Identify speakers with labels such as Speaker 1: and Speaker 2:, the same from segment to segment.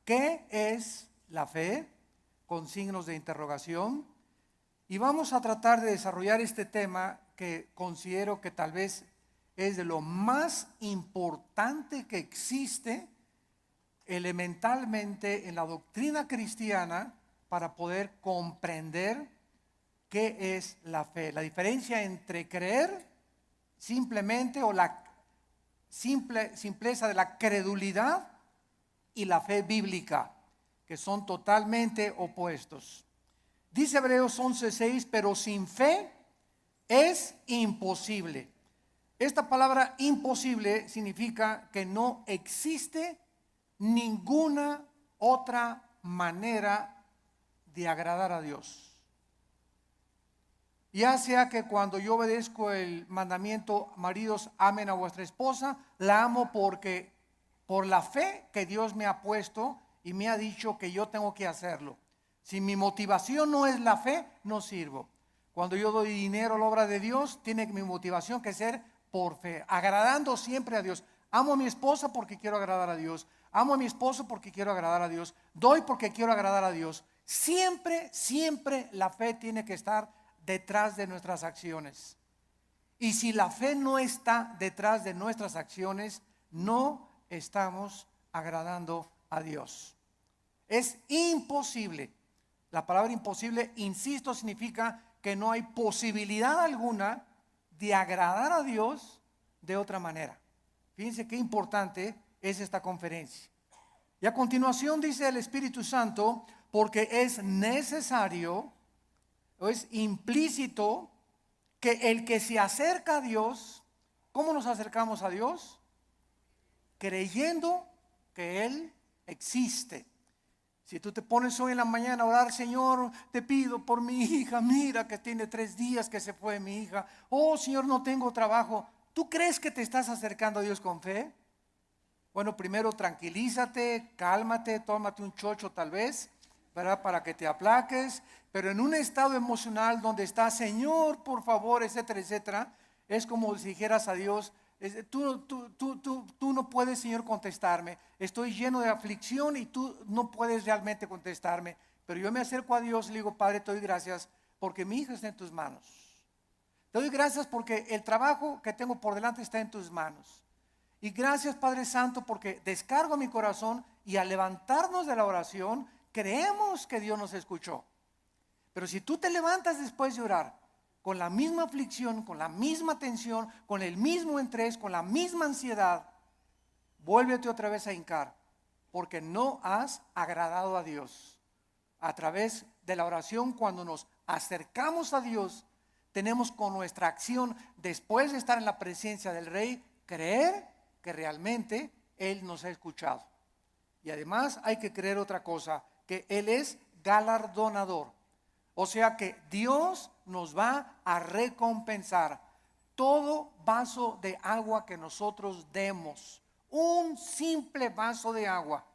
Speaker 1: ¿Qué es la fe? Con signos de interrogación. Y vamos a tratar de desarrollar este tema que considero que tal vez es de lo más importante que existe elementalmente en la doctrina cristiana para poder comprender qué es la fe. La diferencia entre creer simplemente o la simpleza de la credulidad y la fe bíblica, que son totalmente opuestos. Dice Hebreos 11:6, pero sin fe es imposible. Esta palabra imposible significa que no existe ninguna otra manera de agradar a Dios. Ya sea que cuando yo obedezco el mandamiento, maridos, amen a vuestra esposa, la amo porque por la fe que Dios me ha puesto y me ha dicho que yo tengo que hacerlo. Si mi motivación no es la fe, no sirvo. Cuando yo doy dinero a la obra de Dios, tiene mi motivación que ser por fe, agradando siempre a Dios. Amo a mi esposa porque quiero agradar a Dios. Amo a mi esposo porque quiero agradar a Dios. Doy porque quiero agradar a Dios. Siempre, siempre la fe tiene que estar detrás de nuestras acciones. Y si la fe no está detrás de nuestras acciones, no estamos agradando a Dios. Es imposible. La palabra imposible, insisto, significa que no hay posibilidad alguna de agradar a Dios de otra manera. Fíjense qué importante es esta conferencia. Y a continuación dice el Espíritu Santo, porque es necesario o es implícito que el que se acerca a Dios, ¿cómo nos acercamos a Dios? Creyendo que Él existe. Si tú te pones hoy en la mañana a orar, Señor, te pido por mi hija, mira que tiene 3 días que se fue mi hija. Oh, Señor, no tengo trabajo. ¿Tú crees que te estás acercando a Dios con fe? Bueno, primero tranquilízate, cálmate, tómate un chocho tal vez, ¿verdad? Para que te aplaques. Pero en un estado emocional donde está, Señor, por favor, etcétera, etcétera, es como si dijeras a Dios, tú no puedes, Señor, contestarme. Estoy lleno de aflicción y tú no puedes realmente contestarme. Pero yo me acerco a Dios y le digo, Padre, te doy gracias porque mi hija está en tus manos. Te doy gracias porque el trabajo que tengo por delante está en tus manos. Y gracias, Padre Santo, porque descargo mi corazón y al levantarnos de la oración, creemos que Dios nos escuchó. Pero si tú te levantas después de orar con la misma aflicción, con la misma tensión, con el mismo estrés, con la misma ansiedad, vuélvete otra vez a hincar, porque no has agradado a Dios. A través de la oración, cuando nos acercamos a Dios, tenemos con nuestra acción, después de estar en la presencia del Rey, creer que realmente Él nos ha escuchado. Y además hay que creer otra cosa, que Él es galardonador. O sea que Dios nos va a recompensar todo vaso de agua que nosotros demos, un simple vaso de agua,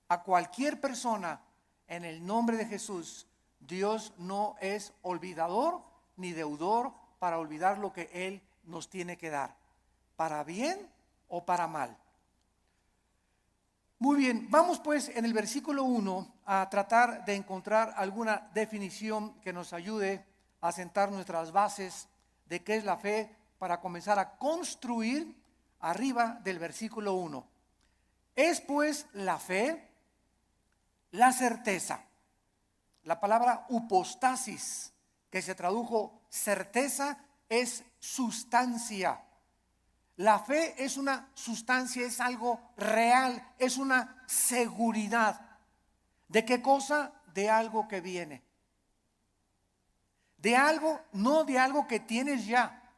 Speaker 1: a cualquier persona en el nombre de Jesús. Dios no es olvidador ni deudor para olvidar lo que Él nos tiene que dar, para bien o para mal. Muy bien, vamos pues en el versículo 1 a tratar de encontrar alguna definición que nos ayude a sentar nuestras bases de qué es la fe para comenzar a construir arriba del versículo 1. Es pues la fe la certeza. La palabra hypostasis, que se tradujo certeza, es sustancia. La fe es una sustancia, es algo real, es una seguridad. ¿De qué cosa? De algo que viene. De algo, no de algo que tienes ya.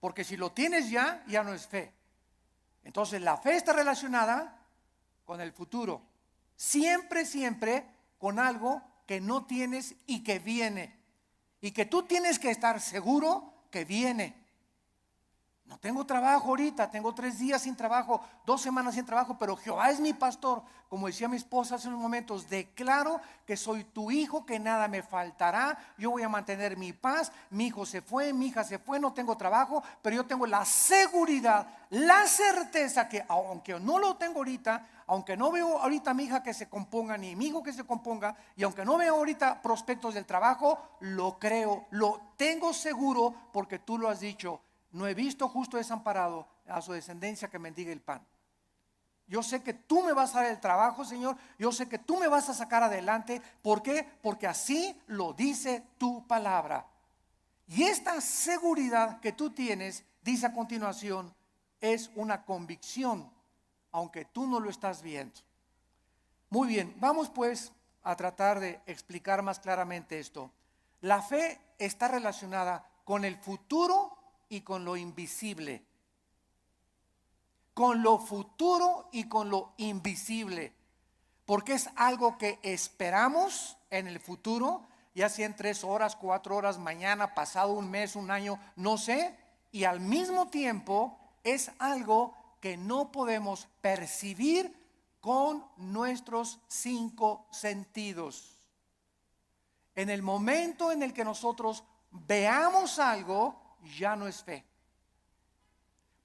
Speaker 1: Porque si lo tienes ya, ya no es fe. Entonces la fe está relacionada con el futuro. Siempre, siempre con algo que no tienes y que viene. Y que tú tienes que estar seguro que viene. No tengo trabajo ahorita, tengo 3 días sin trabajo, 2 semanas sin trabajo, pero Jehová es mi pastor. Como decía mi esposa hace unos momentos, declaro que soy tu hijo, que nada me faltará. Yo voy a mantener mi paz. Mi hijo se fue, mi hija se fue, no tengo trabajo, pero yo tengo la seguridad, la certeza que aunque no lo tengo ahorita, aunque no veo ahorita a mi hija que se componga, ni mi hijo que se componga, y aunque no veo ahorita prospectos del trabajo, lo creo, lo tengo seguro porque tú lo has dicho. No he visto justo desamparado a su descendencia que mendigue el pan. Yo sé que tú me vas a dar el trabajo, Señor. Yo sé que tú me vas a sacar adelante. ¿Por qué? Porque así lo dice tu palabra. Y esta seguridad que tú tienes, dice a continuación, es una convicción, aunque tú no lo estás viendo. Muy bien, vamos pues a tratar de explicar más claramente esto. La fe está relacionada con el futuro y con lo invisible. Con lo futuro y con lo invisible. Porque es algo que esperamos en el futuro, ya sea en 3 horas, 4 horas, mañana, pasado un mes, un año, no sé. Y al mismo tiempo es algo que no podemos percibir con nuestros 5 sentidos. En el momento en el que nosotros veamos algo, ya no es fe.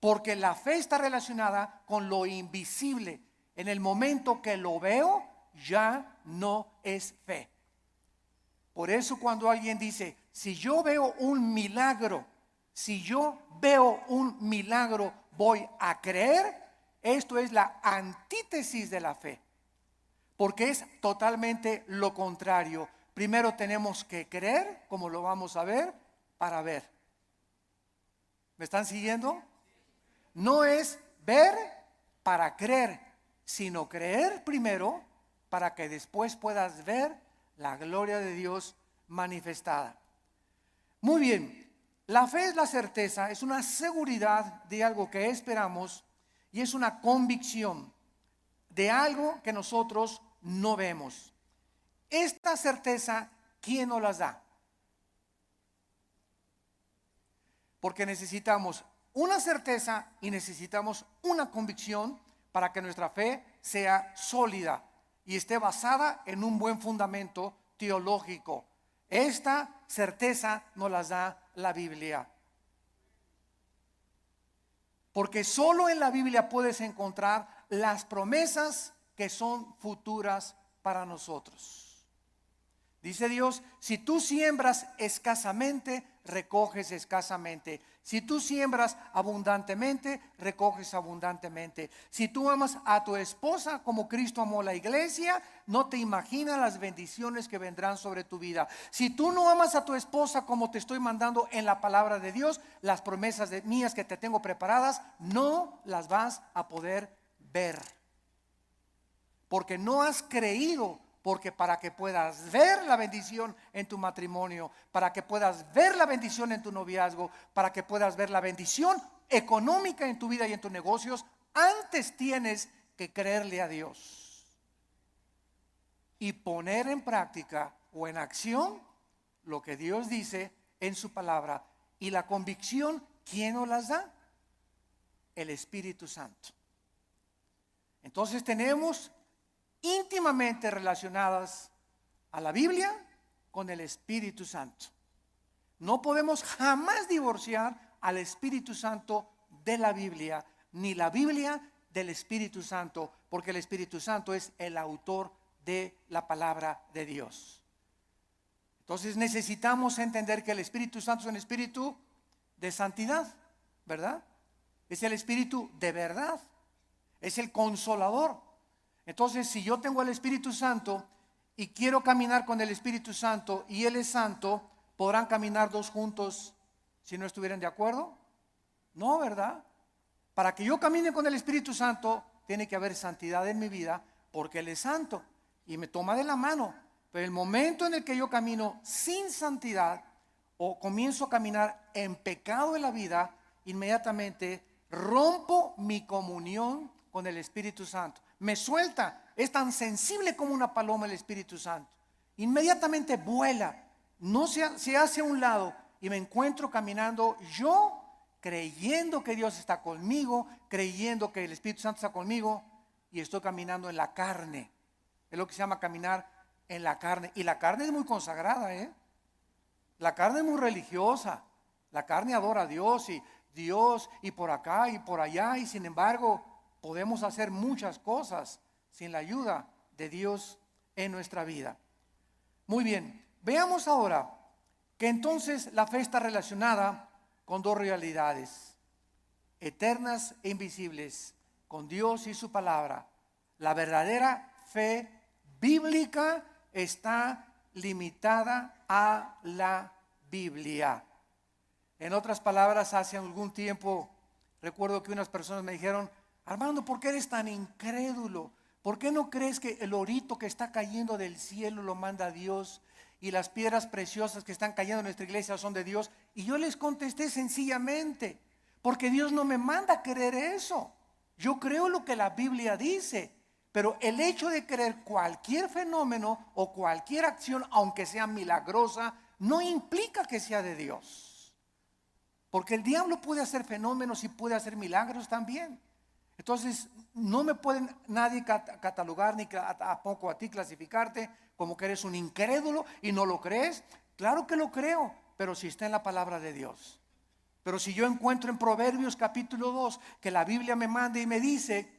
Speaker 1: Porque la fe está relacionada con lo invisible. En el momento que lo veo, ya no es fe. Por eso cuando alguien dice, si yo veo un milagro, voy a creer, esto es la antítesis de la fe. Porque es totalmente lo contrario. Primero tenemos que creer, como lo vamos a ver, para ver. ¿Me están siguiendo? No es ver para creer, sino creer primero para que después puedas ver la gloria de Dios manifestada. Muy bien, la fe es la certeza, es una seguridad de algo que esperamos y es una convicción de algo que nosotros no vemos. Esta certeza, ¿quién nos las da? Porque necesitamos una certeza y necesitamos una convicción para que nuestra fe sea sólida y esté basada en un buen fundamento teológico. Esta certeza nos la da la Biblia. Porque solo en la Biblia puedes encontrar las promesas que son futuras para nosotros. Dice Dios, si tú siembras escasamente, recoges escasamente. Si tú siembras abundantemente, recoges abundantemente. Si tú amas a tu esposa como Cristo amó la iglesia, no te imaginas las bendiciones que vendrán sobre tu vida. Si tú no amas a tu esposa como te estoy mandando en la palabra de Dios, las promesas mías que te tengo preparadas, no las vas a poder ver. Porque no has creído. Porque para que puedas ver la bendición en tu matrimonio, para que puedas ver la bendición en tu noviazgo, para que puedas ver la bendición económica en tu vida y en tus negocios, antes tienes que creerle a Dios y poner en práctica o en acción lo que Dios dice en su palabra. Y la convicción, ¿quién nos las da? El Espíritu Santo. Entonces tenemos íntimamente relacionadas a la Biblia con el Espíritu Santo. No podemos jamás divorciar al Espíritu Santo de la Biblia, ni la Biblia del Espíritu Santo, porque el Espíritu Santo es el autor de la palabra de Dios. Entonces necesitamos entender que el Espíritu Santo es un espíritu de santidad, ¿verdad? Es el espíritu de verdad, es el consolador. Entonces, si yo tengo el Espíritu Santo y quiero caminar con el Espíritu Santo y Él es santo, ¿podrán caminar dos juntos si no estuvieran de acuerdo? No, ¿verdad? Para que yo camine con el Espíritu Santo, tiene que haber santidad en mi vida, porque Él es santo y me toma de la mano. Pero el momento en el que yo camino sin santidad o comienzo a caminar en pecado en la vida, inmediatamente rompo mi comunión con el Espíritu Santo. Me suelta, es tan sensible como una paloma el Espíritu Santo. Inmediatamente vuela, no se hace a un lado y me encuentro caminando yo creyendo que Dios está conmigo, creyendo que el Espíritu Santo está conmigo, y estoy caminando en la carne. Es lo que se llama caminar en la carne. Y la carne es muy consagrada, La carne es muy religiosa. La carne adora a Dios y por acá y por allá, y sin embargo podemos hacer muchas cosas sin la ayuda de Dios en nuestra vida. Muy bien, veamos ahora que entonces la fe está relacionada con dos realidades eternas e invisibles, con Dios y su palabra. La verdadera fe bíblica está limitada a la Biblia. En otras palabras, hace algún tiempo recuerdo que unas personas me dijeron: Armando, ¿por qué eres tan incrédulo? ¿Por qué no crees que el orito que está cayendo del cielo lo manda Dios y las piedras preciosas que están cayendo en nuestra iglesia son de Dios? Y yo les contesté sencillamente: porque Dios no me manda a creer eso. Yo creo lo que la Biblia dice, pero el hecho de creer cualquier fenómeno o cualquier acción, aunque sea milagrosa, no implica que sea de Dios. Porque el diablo puede hacer fenómenos y puede hacer milagros también. Entonces no me pueden nadie catalogar, ni tampoco a ti clasificarte como que eres un incrédulo y no lo crees. Claro que lo creo, pero si está en la palabra de Dios. Pero si yo encuentro en Proverbios capítulo 2 que la Biblia me manda y me dice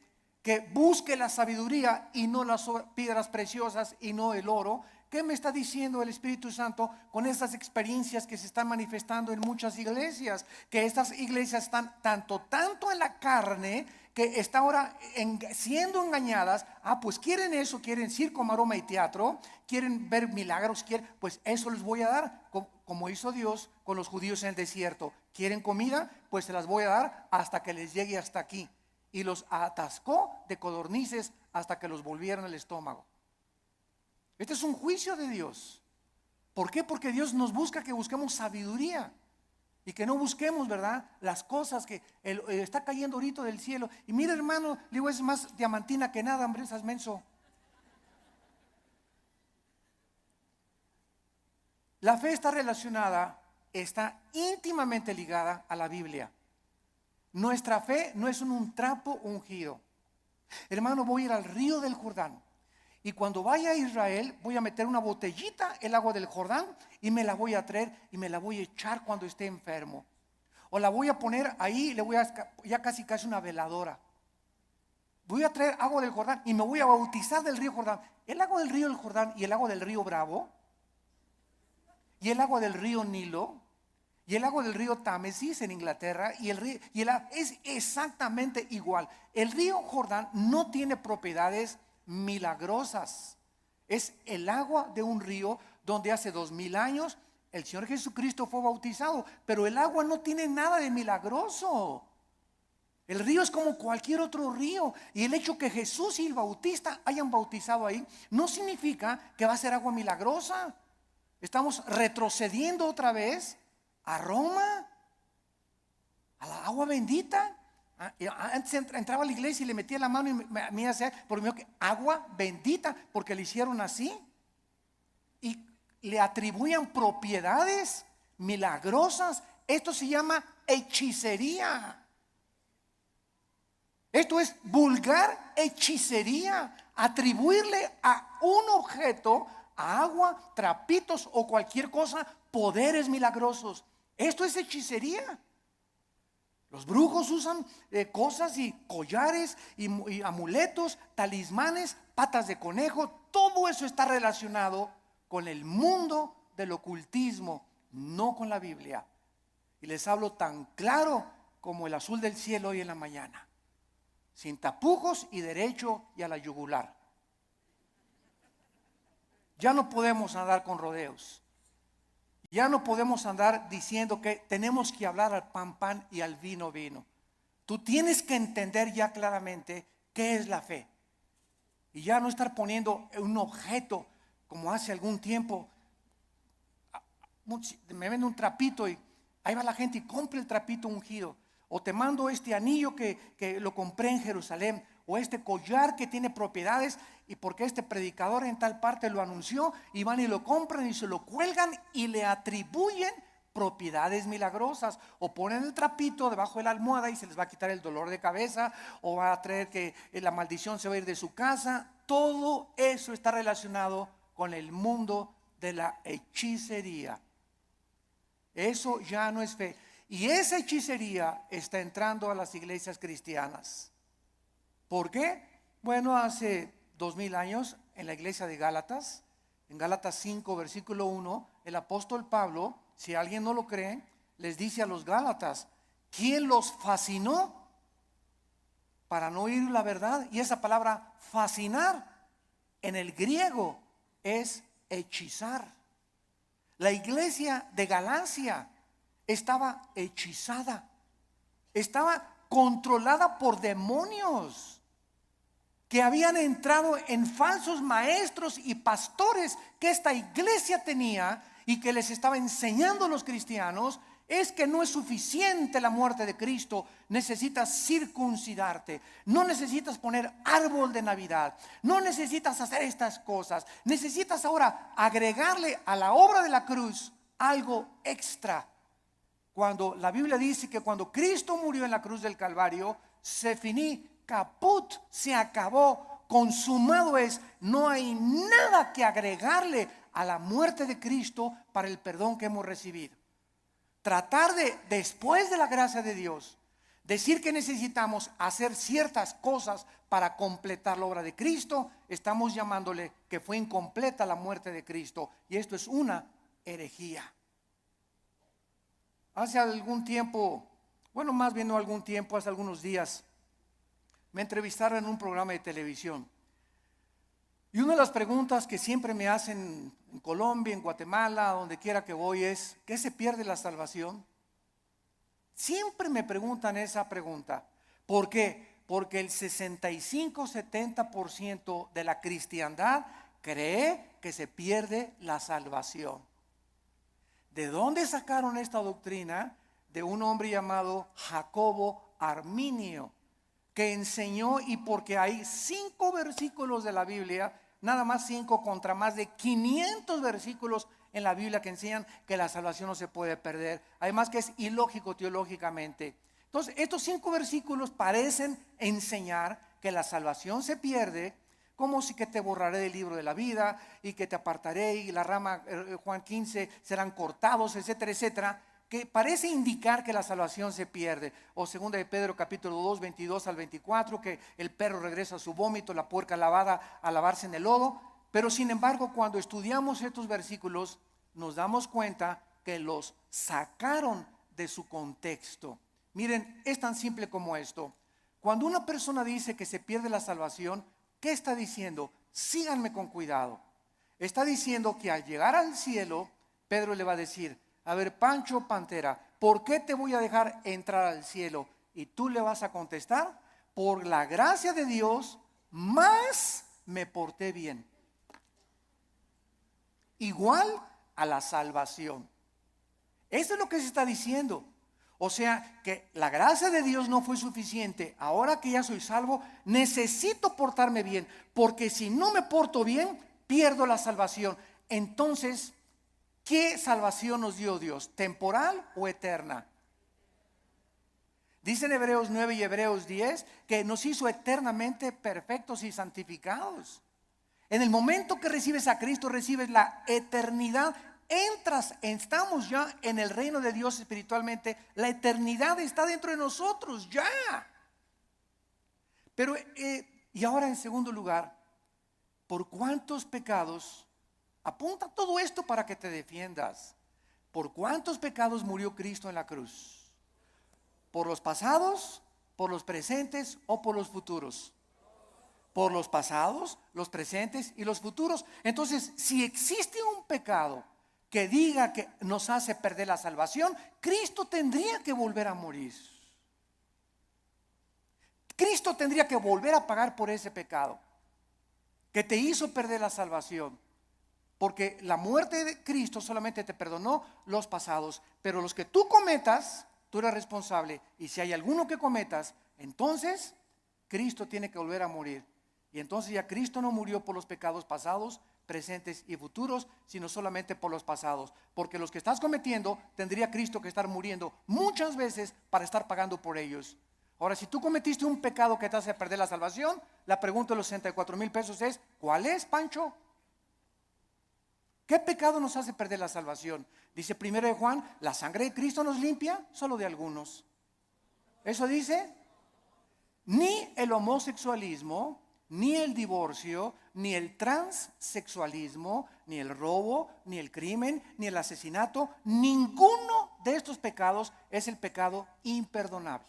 Speaker 1: que busque la sabiduría y no las piedras preciosas y no el oro, ¿qué me está diciendo el Espíritu Santo con estas experiencias que se están manifestando en muchas iglesias? Que estas iglesias están tanto en la carne, que está ahora siendo engañadas. Pues quieren eso, quieren circo, maroma y teatro, quieren ver milagros, pues eso les voy a dar, como hizo Dios con los judíos en el desierto. ¿Quieren comida? Pues se las voy a dar hasta que les llegue hasta aquí. Y los atascó de codornices hasta que los volvieron el estómago. Este es un juicio de Dios. ¿Por qué? Porque Dios nos busca que busquemos sabiduría y que no busquemos, ¿verdad?, las cosas que está cayendo ahorita del cielo. Y mira, hermano, le digo, es más diamantina que nada, hombre, esas menso. La fe está relacionada, está íntimamente ligada a la Biblia. Nuestra fe no es un trapo ungido. Hermano, voy a ir al río del Jordán. Y cuando vaya a Israel, voy a meter una botellita el agua del Jordán y me la voy a traer y me la voy a echar cuando esté enfermo. O la voy a poner ahí, ya casi una veladora. Voy a traer agua del Jordán y me voy a bautizar del río Jordán. El agua del río del Jordán y el agua del río Bravo y el agua del río Nilo y el agua del río Támesis en Inglaterra es exactamente igual. El río Jordán no tiene propiedades milagrosas. Es el agua de un río donde hace 2000 años el Señor Jesucristo fue bautizado, pero el agua no tiene nada de milagroso. El río es como cualquier otro río, y el hecho que Jesús y el Bautista hayan bautizado ahí no significa que va a ser agua milagrosa. Estamos retrocediendo otra vez a Roma, a la agua bendita. Antes entraba a la iglesia y le metía la mano y me hacía por mí que agua bendita, porque le hicieron así y le atribuían propiedades milagrosas. Esto se llama hechicería. Esto es vulgar hechicería, atribuirle a un objeto, a agua, trapitos o cualquier cosa, poderes milagrosos. Esto es hechicería. Los brujos usan cosas y collares y amuletos, talismanes, patas de conejo. Todo eso está relacionado con el mundo del ocultismo, no con la Biblia. Y les hablo tan claro como el azul del cielo hoy en la mañana, sin tapujos y derecho y a la yugular. Ya no podemos andar con rodeos. Ya no podemos andar diciendo que tenemos que hablar al pan pan y al vino vino. Tú tienes que entender ya claramente qué es la fe. Y ya no estar poniendo un objeto como hace algún tiempo. Me vende un trapito y ahí va la gente y compra el trapito ungido. O te mando este anillo que lo compré en Jerusalén. O este collar que tiene propiedades y porque este predicador en tal parte lo anunció, y van y lo compran y se lo cuelgan y le atribuyen propiedades milagrosas, o ponen el trapito debajo de la almohada y se les va a quitar el dolor de cabeza, o va a traer que la maldición se va a ir de su casa. Todo eso está relacionado con el mundo de la hechicería. Eso ya no es fe. Y esa hechicería está entrando a las iglesias cristianas. ¿Por qué? Bueno, hace 2000 años en la iglesia de Gálatas, en Gálatas 5 versículo 1, el apóstol Pablo, si alguien no lo cree, les dice a los Gálatas: ¿quién los fascinó para no oír la verdad? Y esa palabra fascinar en el griego es hechizar. La iglesia de Galacia estaba hechizada, estaba controlada por demonios que habían entrado en falsos maestros y pastores que esta iglesia tenía, y que les estaba enseñando a los cristianos: es que no es suficiente la muerte de Cristo, necesitas circuncidarte, no necesitas poner árbol de Navidad, no necesitas hacer estas cosas, necesitas ahora agregarle a la obra de la cruz algo extra. Cuando la Biblia dice que cuando Cristo murió en la cruz del Calvario, se finí, caput, se acabó, consumado es. No hay nada que agregarle a la muerte de Cristo para el perdón que hemos recibido. Tratar de, después de la gracia de Dios, decir que necesitamos hacer ciertas cosas para completar la obra de Cristo, estamos llamándole que fue incompleta la muerte de Cristo, y esto es una herejía. Hace algún tiempo, bueno, más bien no algún tiempo, hace algunos días, me entrevistaron en un programa de televisión. Y una de las preguntas que siempre me hacen en Colombia, en Guatemala, donde quiera que voy, es: ¿qué se pierde la salvación? Siempre me preguntan esa pregunta. ¿Por qué? Porque el 65-70% de la cristiandad cree que se pierde la salvación. ¿De dónde sacaron esta doctrina? De un hombre llamado Jacobo Arminio, que enseñó, y porque hay 5 versículos de la Biblia, nada más 5 contra más de 500 versículos en la Biblia que enseñan que la salvación no se puede perder. Además que es ilógico teológicamente. Entonces, estos 5 versículos parecen enseñar que la salvación se pierde, como si que te borraré del libro de la vida y que te apartaré y la rama, Juan 15, serán cortados, etcétera, etcétera, que parece indicar que la salvación se pierde. O segunda de Pedro capítulo 2, 22 al 24, que el perro regresa a su vómito, la puerca lavada a lavarse en el lodo. Pero sin embargo, cuando estudiamos estos versículos, nos damos cuenta que los sacaron de su contexto. Miren, es tan simple como esto. Cuando una persona dice que se pierde la salvación, ¿qué está diciendo? Síganme con cuidado. Está diciendo que al llegar al cielo, Pedro le va a decir: a ver, Pancho Pantera, ¿por qué te voy a dejar entrar al cielo? Y tú le vas a contestar: por la gracia de Dios, más me porté bien. Igual a la salvación. Eso es lo que se está diciendo. O sea que la gracia de Dios no fue suficiente. Ahora que ya soy salvo, necesito portarme bien, porque si no me porto bien, pierdo la salvación. Entonces, ¿qué salvación nos dio Dios? ¿Temporal o eterna? Dicen Hebreos 9 y Hebreos 10 que nos hizo eternamente perfectos y santificados. En el momento que recibes a Cristo, recibes la eternidad. Estamos ya en el reino de Dios espiritualmente. La eternidad está dentro de nosotros ya. Pero, y ahora en segundo lugar, ¿por cuántos pecados? Apunta todo esto para que te defiendas. ¿Por cuántos pecados murió Cristo en la cruz? ¿Por los pasados, por los presentes o por los futuros? Por los pasados, los presentes y los futuros. Entonces, si existe un pecado que diga que nos hace perder la salvación, Cristo tendría que volver a morir. Cristo tendría que volver a pagar por ese pecado que te hizo perder la salvación. Porque la muerte de Cristo solamente te perdonó los pasados, pero los que tú cometas, tú eres responsable. Y si hay alguno que cometas, entonces Cristo tiene que volver a morir. Y entonces ya Cristo no murió por los pecados pasados, presentes y futuros, sino solamente por los pasados. Porque los que estás cometiendo, tendría Cristo que estar muriendo muchas veces para estar pagando por ellos. Ahora, si tú cometiste un pecado que te hace perder la salvación, la pregunta de los 64,000 pesos es, ¿cuál es, Pancho? ¿Qué pecado nos hace perder la salvación? Dice 1 Juan, la sangre de Cristo nos limpia solo de algunos. Eso dice, ni el homosexualismo, ni el divorcio, ni el transexualismo, ni el robo, ni el crimen, ni el asesinato, ninguno de estos pecados es el pecado imperdonable.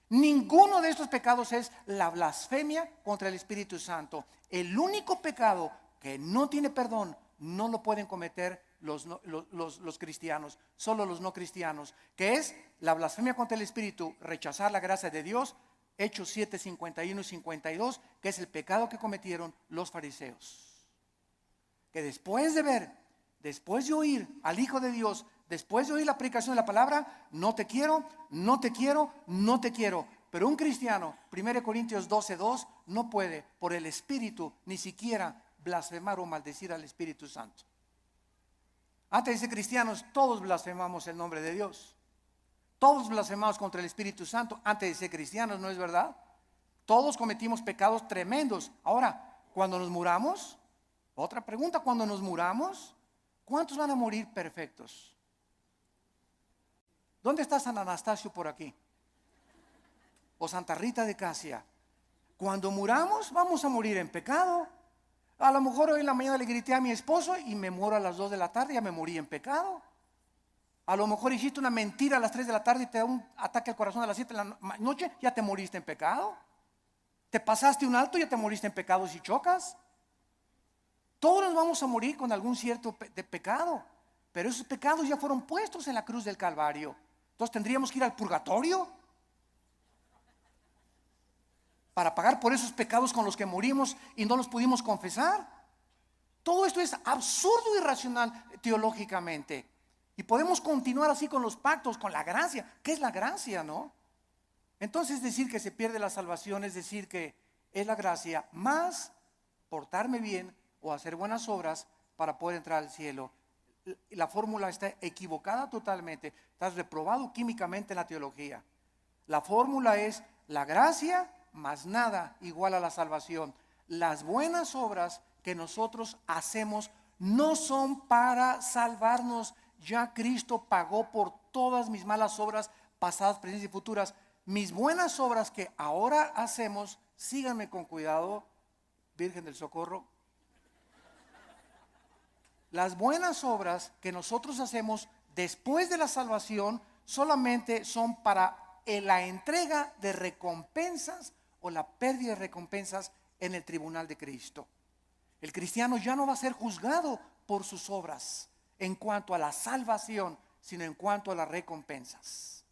Speaker 1: Ninguno de estos pecados es la blasfemia contra el Espíritu Santo. El único pecado que no tiene perdón no lo pueden cometer los cristianos, solo los no cristianos, que es la blasfemia contra el Espíritu, rechazar la gracia de Dios. Hechos 7, 51 y 52, que es el pecado que cometieron los fariseos. Que después de ver, después de oír al Hijo de Dios, después de oír la predicación de la palabra, no te quiero, no te quiero, no te quiero. Pero un cristiano, 1 Corintios 12, 2, no puede por el Espíritu ni siquiera blasfemar o maldecir al Espíritu Santo. Antes de ser cristianos, todos blasfemamos el nombre de Dios. Todos blasfemamos contra el Espíritu Santo antes de ser cristianos, ¿no es verdad? Todos cometimos pecados tremendos. Ahora, cuando nos muramos, otra pregunta, cuando nos muramos, ¿cuántos van a morir perfectos? ¿Dónde está San Anastasio por aquí? O Santa Rita de Casia. Cuando muramos, vamos a morir en pecado. A lo mejor hoy en la mañana le grité a mi esposo y me muero a las 2 de la tarde, ya me morí en pecado. A lo mejor hiciste una mentira a las 3 de la tarde y te da un ataque al corazón a las 7 de la noche, ya te moriste en pecado. Te pasaste un alto, ya te moriste en pecado si chocas. Todos nos vamos a morir con algún cierto de pecado, pero esos pecados ya fueron puestos en la cruz del Calvario. Entonces tendríamos que ir al purgatorio para pagar por esos pecados con los que morimos y no los pudimos confesar. Todo esto es absurdo y irracional teológicamente. Y podemos continuar así con los pactos, con la gracia. ¿Qué es la gracia, no? Entonces decir que se pierde la salvación es decir que es la gracia más portarme bien o hacer buenas obras para poder entrar al cielo. La fórmula está equivocada totalmente. Estás reprobado químicamente en la teología. La fórmula es la gracia más nada igual a la salvación. Las buenas obras que nosotros hacemos no son para salvarnos. Ya Cristo pagó por todas mis malas obras pasadas, presentes y futuras. Mis buenas obras que ahora hacemos, síganme con cuidado, Virgen del Socorro. Las buenas obras que nosotros hacemos después de la salvación solamente son para la entrega de recompensas o la pérdida de recompensas en el tribunal de Cristo. El cristiano ya no va a ser juzgado por sus obras en cuanto a la salvación, sino en cuanto a las recompensas.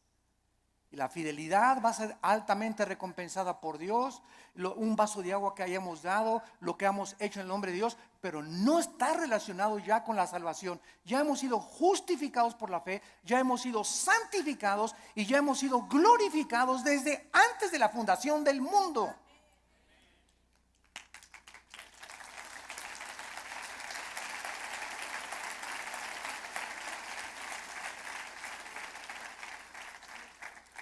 Speaker 1: Y la fidelidad va a ser altamente recompensada por Dios. Un vaso de agua que hayamos dado, lo que hemos hecho en el nombre de Dios, pero no está relacionado ya con la salvación. Ya hemos sido justificados por la fe, ya hemos sido santificados y ya hemos sido glorificados desde antes de la fundación del mundo.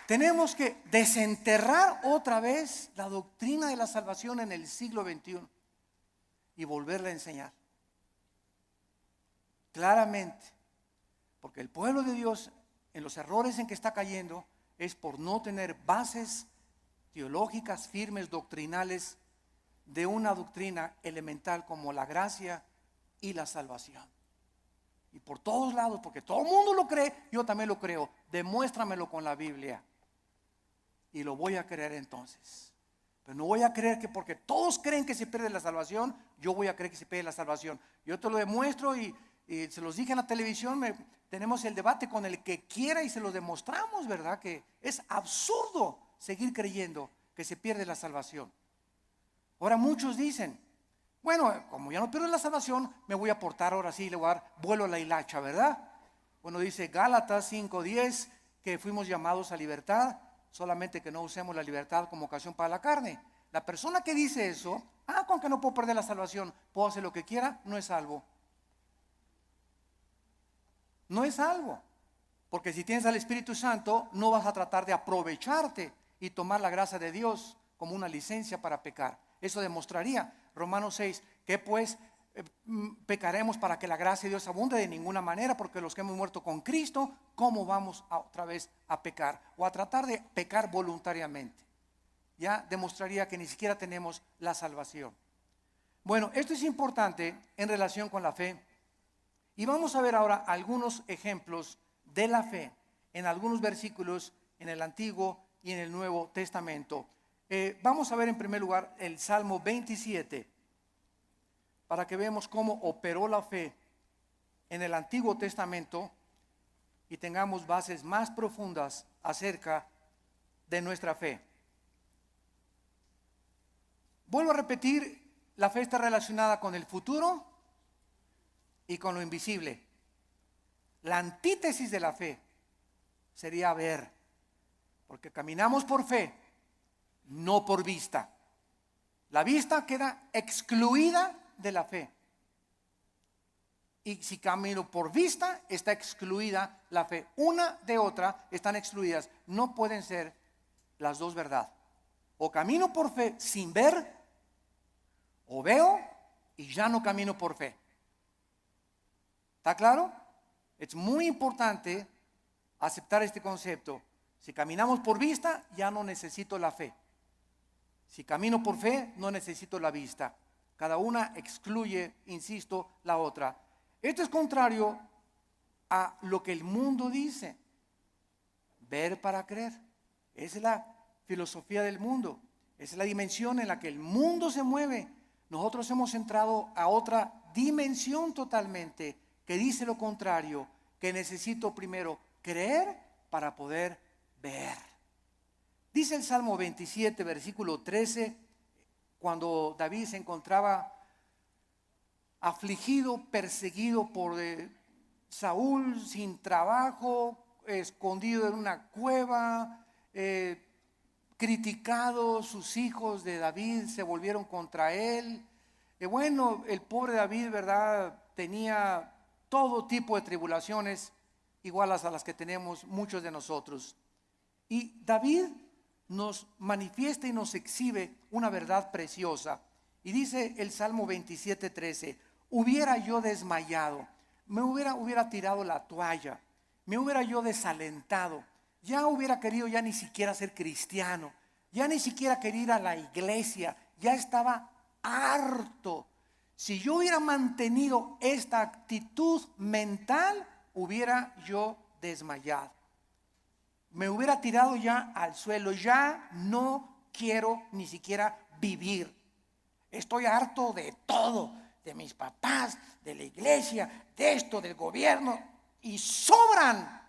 Speaker 1: Tenemos que desenterrar otra vez la doctrina de la salvación en el siglo XXI y volverla a enseñar claramente, porque el pueblo de Dios en los errores en que está cayendo es por no tener bases teológicas firmes, doctrinales, de una doctrina elemental como la gracia y la salvación. Y por todos lados, porque todo el mundo lo cree, yo también lo creo. Demuéstramelo con la Biblia y lo voy a creer entonces. Pero no voy a creer que porque todos creen que se pierde la salvación, yo voy a creer que se pierde la salvación. Yo te lo demuestro y se los dije en la televisión, tenemos el debate con el que quiera y se lo demostramos, ¿verdad? Que es absurdo seguir creyendo que se pierde la salvación. Ahora muchos dicen, bueno, como ya no pierdo la salvación, me voy a portar ahora sí, le voy a dar vuelo a la hilacha, ¿verdad? Bueno, dice Gálatas 5:10 que fuimos llamados a libertad, solamente que no usemos la libertad como ocasión para la carne. La persona que dice eso, con que no puedo perder la salvación, puedo hacer lo que quiera, no es salvo. No es salvo. Porque si tienes al Espíritu Santo, no vas a tratar de aprovecharte y tomar la gracia de Dios como una licencia para pecar. Eso demostraría, Romanos 6, que pues pecaremos para que la gracia de Dios abunde. De ninguna manera, porque los que hemos muerto con Cristo, ¿cómo vamos otra vez a pecar? O a tratar de pecar voluntariamente. Ya demostraría que ni siquiera tenemos la salvación. Bueno, esto es importante en relación con la fe. Y vamos a ver ahora algunos ejemplos de la fe en algunos versículos en el Antiguo y en el Nuevo Testamento. Vamos a ver en primer lugar el Salmo 27, para que veamos cómo operó la fe en el Antiguo Testamento y tengamos bases más profundas acerca de nuestra fe. Vuelvo a repetir, la fe está relacionada con el futuro y con lo invisible. La antítesis de la fe sería ver, porque caminamos por fe, no por vista. La vista queda excluida de la fe. Y si camino por vista, está excluida la fe. Una de otra están excluidas. No pueden ser las dos verdad. O camino por fe sin ver, o veo y ya no camino por fe. ¿Está claro? Es muy importante aceptar este concepto. Si caminamos por vista, ya no necesito la fe. Si camino por fe, no necesito la vista. Cada una excluye, insisto, la otra. Esto es contrario a lo que el mundo dice. Ver para creer. Esa es la filosofía del mundo. Esa es la dimensión en la que el mundo se mueve. Nosotros hemos entrado a otra dimensión totalmente que dice lo contrario, que necesito primero creer para poder ver. Dice el Salmo 27, versículo 13, cuando David se encontraba afligido, perseguido por Saúl, sin trabajo, escondido en una cueva, criticado, sus hijos de David se volvieron contra él. Bueno, el pobre David, ¿verdad?, tenía todo tipo de tribulaciones iguales a las que tenemos muchos de nosotros. Y David nos manifiesta y nos exhibe una verdad preciosa. Y dice el Salmo 27:13, hubiera yo desmayado, me hubiera tirado la toalla, me hubiera yo desalentado, ya hubiera querido ya ni siquiera ser cristiano, ya ni siquiera quería ir a la iglesia, ya estaba harto. Si yo hubiera mantenido esta actitud mental, hubiera yo desmayado. Me hubiera tirado ya al suelo, ya no quiero ni siquiera vivir. Estoy harto de todo, de mis papás, de la iglesia, de esto, del gobierno. Y sobran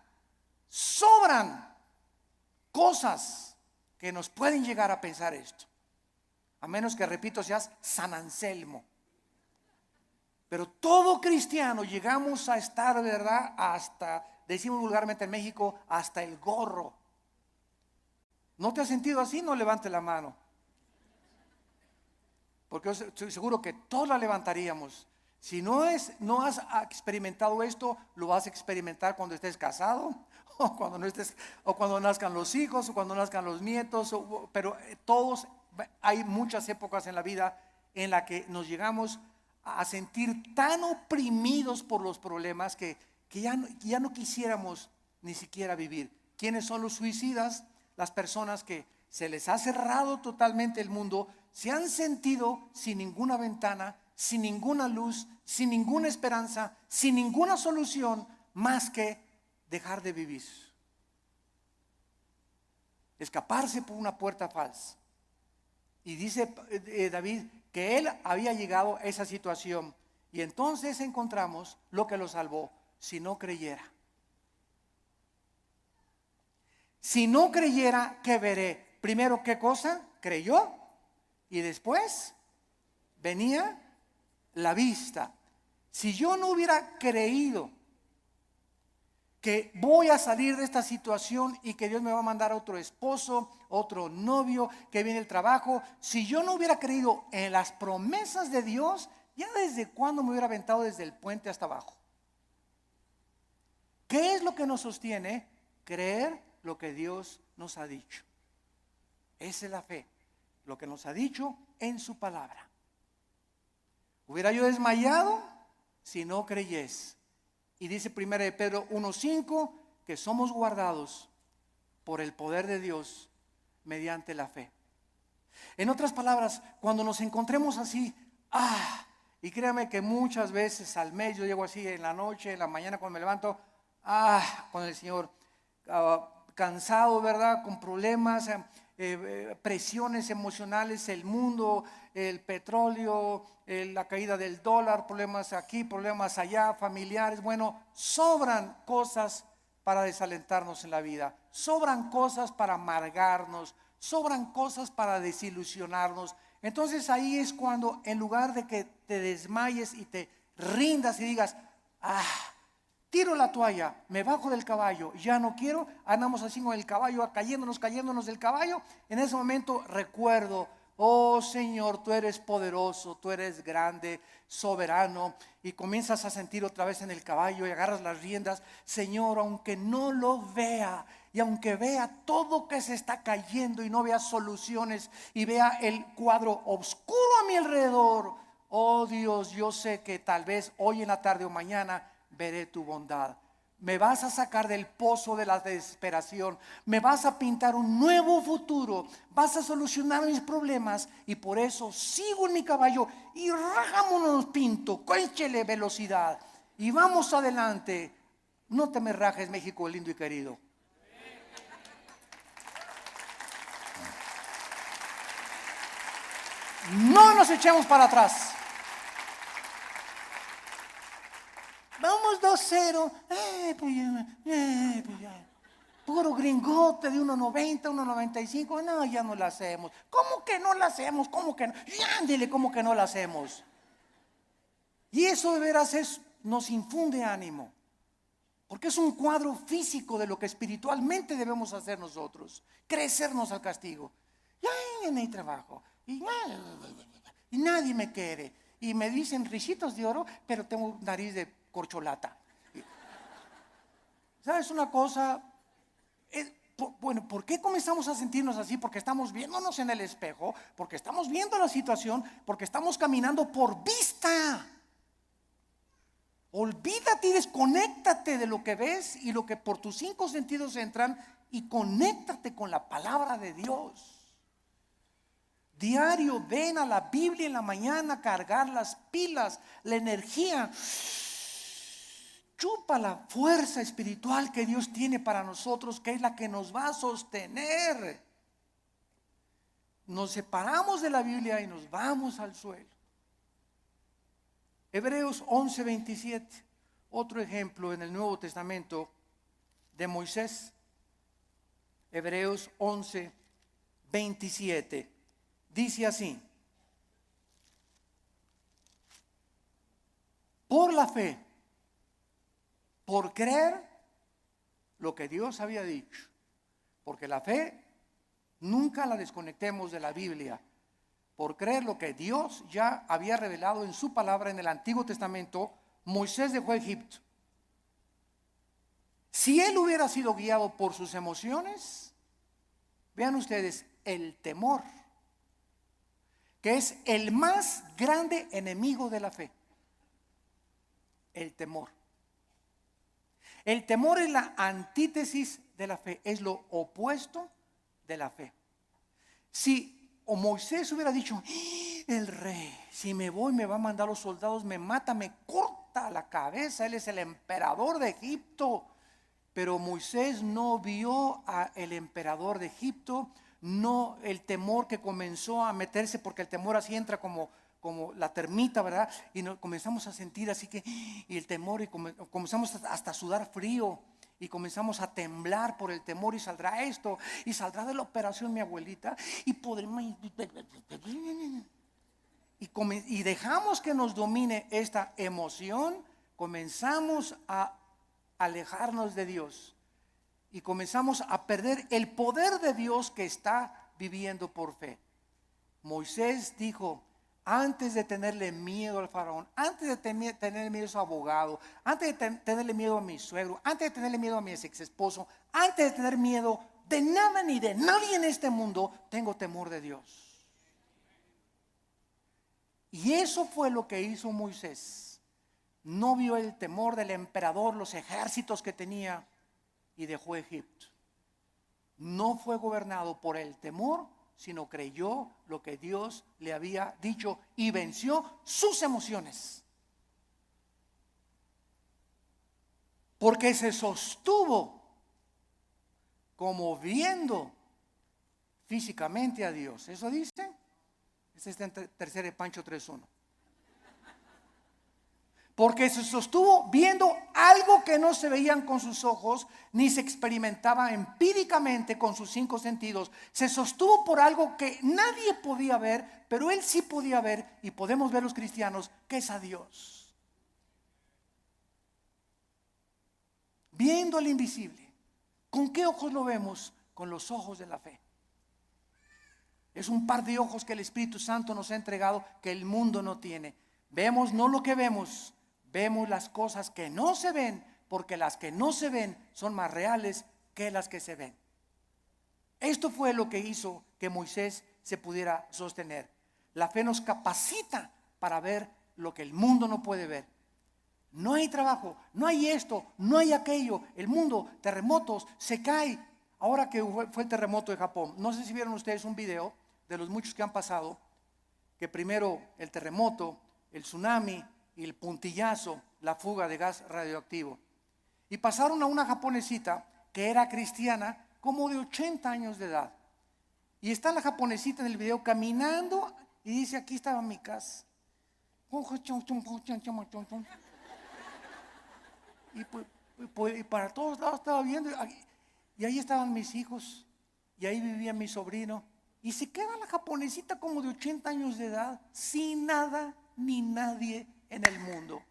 Speaker 1: cosas que nos pueden llegar a pensar esto. A menos que, repito, seas San Anselmo. Pero todo cristiano llegamos a estar, ¿verdad?, hasta, decimos vulgarmente en México, hasta el gorro. ¿No te has sentido así? No levante la mano. Porque yo estoy seguro que todos la levantaríamos. Si no has experimentado esto, lo vas a experimentar cuando estés casado, o cuando no estés, o cuando nazcan los hijos, o cuando nazcan los nietos. Pero todos, hay muchas épocas en la vida en la que nos llegamos a sentir tan oprimidos por los problemas que ya no quisiéramos ni siquiera vivir. ¿Quiénes son los suicidas? Las personas que se les ha cerrado totalmente el mundo, se han sentido sin ninguna ventana, sin ninguna luz, sin ninguna esperanza, sin ninguna solución más que dejar de vivir. Escaparse por una puerta falsa. Y dice David que él había llegado a esa situación, y entonces encontramos lo que lo salvó: si no creyera. Si no creyera, ¿qué veré? Primero, ¿qué cosa? Creyó, y después venía la vista. Si yo no hubiera creído que voy a salir de esta situación y que Dios me va a mandar otro esposo, otro novio, que viene el trabajo. Si yo no hubiera creído en las promesas de Dios, ya desde cuándo me hubiera aventado desde el puente hasta abajo. ¿Qué es lo que nos sostiene? Creer lo que Dios nos ha dicho. Esa es la fe, lo que nos ha dicho en su palabra. Hubiera yo desmayado si no creyes. Y dice 1 de Pedro 1:5 que somos guardados por el poder de Dios mediante la fe. En otras palabras, cuando nos encontremos así, y créame que muchas veces al mes yo llego así en la noche, en la mañana cuando me levanto, con el Señor, cansado, ¿verdad? Con problemas, presiones emocionales, el mundo, el petróleo, la caída del dólar, problemas aquí, problemas allá, familiares. Bueno, sobran cosas para desalentarnos en la vida, sobran cosas para amargarnos, sobran cosas para desilusionarnos. Entonces ahí es cuando, en lugar de que te desmayes y te rindas y digas, tiro la toalla, me bajo del caballo, ya no quiero, andamos así con el caballo, cayéndonos del caballo. En ese momento recuerdo, oh Señor, tú eres poderoso, tú eres grande, soberano, y comienzas a sentir otra vez en el caballo y agarras las riendas. Señor, aunque no lo vea, y aunque vea todo que se está cayendo y no vea soluciones y vea el cuadro oscuro a mi alrededor, oh Dios, yo sé que tal vez hoy en la tarde o mañana veré tu bondad. Me vas a sacar del pozo de la desesperación, me vas a pintar un nuevo futuro, vas a solucionar mis problemas, y por eso sigo en mi caballo y rajámonos pinto, cónchele velocidad y vamos adelante. No te me rajes, México lindo y querido. No nos echemos para atrás. Vamos 2-0. Pues ya. Puro gringote de 1.90, 1.95. No, ya no la hacemos. ¿Cómo que no la hacemos? ¿Cómo que no? Ya, ándele, ¿cómo que no la hacemos? Y eso de veras nos infunde ánimo, porque es un cuadro físico de lo que espiritualmente debemos hacer nosotros. Crecernos al castigo. Ya no hay trabajo. Y nadie me quiere. Y me dicen risitos de oro, pero tengo nariz de corcholata. ¿Sabes una cosa? Bueno, ¿por qué comenzamos a sentirnos así? Porque estamos viéndonos en el espejo, porque estamos viendo la situación, porque estamos caminando por vista. Olvídate y desconéctate de lo que ves y lo que por tus 5 sentidos entran, y conéctate con la palabra de Dios. Diario ven a la Biblia en la mañana, cargar las pilas, la energía. Chupa la fuerza espiritual que Dios tiene para nosotros, que es la que nos va a sostener. Nos separamos de la Biblia y nos vamos al suelo. Hebreos 11:27, otro ejemplo en el Nuevo Testamento de Moisés. Hebreos 11:27 dice así: por la fe, por creer lo que Dios había dicho, porque la fe nunca la desconectemos de la Biblia. Por creer lo que Dios ya había revelado en su palabra en el Antiguo Testamento, Moisés dejó Egipto. Si él hubiera sido guiado por sus emociones, vean ustedes, el temor, que es el más grande enemigo de la fe. El temor. El temor es la antítesis de la fe, es lo opuesto de la fe. Si Moisés hubiera dicho, el rey, si me voy me va a mandar los soldados, me mata, me corta la cabeza, él es el emperador de Egipto. Pero Moisés no vio al emperador de Egipto, no el temor que comenzó a meterse, porque el temor así entra como la termita, ¿verdad? Y comenzamos a sentir así que, y el temor, y comenzamos hasta a sudar frío, y comenzamos a temblar por el temor, y saldrá esto, y saldrá de la operación mi abuelita, y podremos, y dejamos que nos domine esta emoción, comenzamos a alejarnos de Dios y comenzamos a perder el poder de Dios que está viviendo por fe. Moisés dijo, antes de tenerle miedo al faraón, antes de tenerle miedo a su abogado, antes de tenerle miedo a mi suegro, antes de tenerle miedo a mi ex esposo, antes de tener miedo de nada ni de nadie en este mundo, tengo temor de Dios. Y eso fue lo que hizo Moisés. No vio el temor del emperador, los ejércitos que tenía, y dejó Egipto. No fue gobernado por el temor, sino creyó lo que Dios le había dicho y venció sus emociones. Porque se sostuvo como viendo físicamente a Dios. ¿Eso dice? Este está en tercera de Pancho 3:1. Porque se sostuvo viendo algo que no se veían con sus ojos, ni se experimentaba empíricamente con sus 5 sentidos. Se sostuvo por algo que nadie podía ver, pero él sí podía ver, y podemos ver los cristianos, que es a Dios. Viendo al invisible. ¿Con qué ojos lo vemos? Con los ojos de la fe. Es un par de ojos que el Espíritu Santo nos ha entregado que el mundo no tiene. Vemos no lo que vemos, vemos las cosas que no se ven, porque las que no se ven son más reales que las que se ven. Esto fue lo que hizo que Moisés se pudiera sostener. La fe nos capacita para ver lo que el mundo no puede ver. No hay trabajo, no hay esto, no hay aquello. El mundo, terremotos, se cae. Ahora que fue el terremoto de Japón, no sé si vieron ustedes un video de los muchos que han pasado, que primero el terremoto, el tsunami y el puntillazo, la fuga de gas radioactivo. Y pasaron a una japonesita que era cristiana, como de 80 años de edad. Y está la japonesita en el video caminando y dice, aquí estaba mi casa. Y para todos lados estaba viendo, y ahí estaban mis hijos, y ahí vivía mi sobrino. Y se queda la japonesita como de 80 años de edad, sin nada ni nadie en el mundo.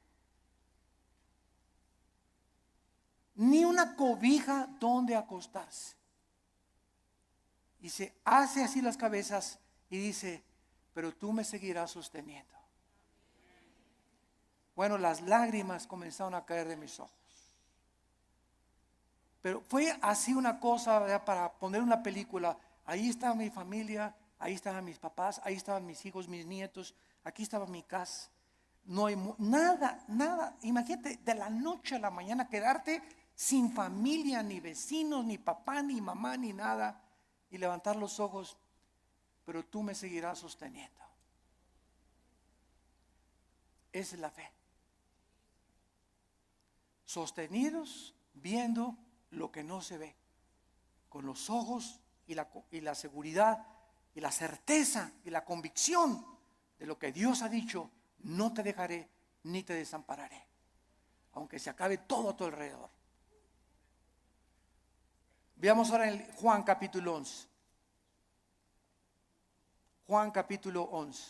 Speaker 1: Ni una cobija donde acostarse. Y se hace así las cabezas y dice, pero tú me seguirás sosteniendo. Bueno, las lágrimas comenzaron a caer de mis ojos. Pero fue así una cosa, ¿verdad? Para poner una película. Ahí estaba mi familia, ahí estaban mis papás, ahí estaban mis hijos, mis nietos, aquí estaba mi casa. No hay nada. Imagínate, de la noche a la mañana quedarte sin familia, ni vecinos, ni papá, ni mamá, ni nada, y levantar los ojos, pero tú me seguirás sosteniendo. Esa es la fe. Sostenidos viendo lo que no se ve, con los ojos y la seguridad y la certeza y la convicción de lo que Dios ha dicho: no te dejaré ni te desampararé, aunque se acabe todo a tu alrededor. Veamos ahora en Juan capítulo 11. Juan capítulo 11,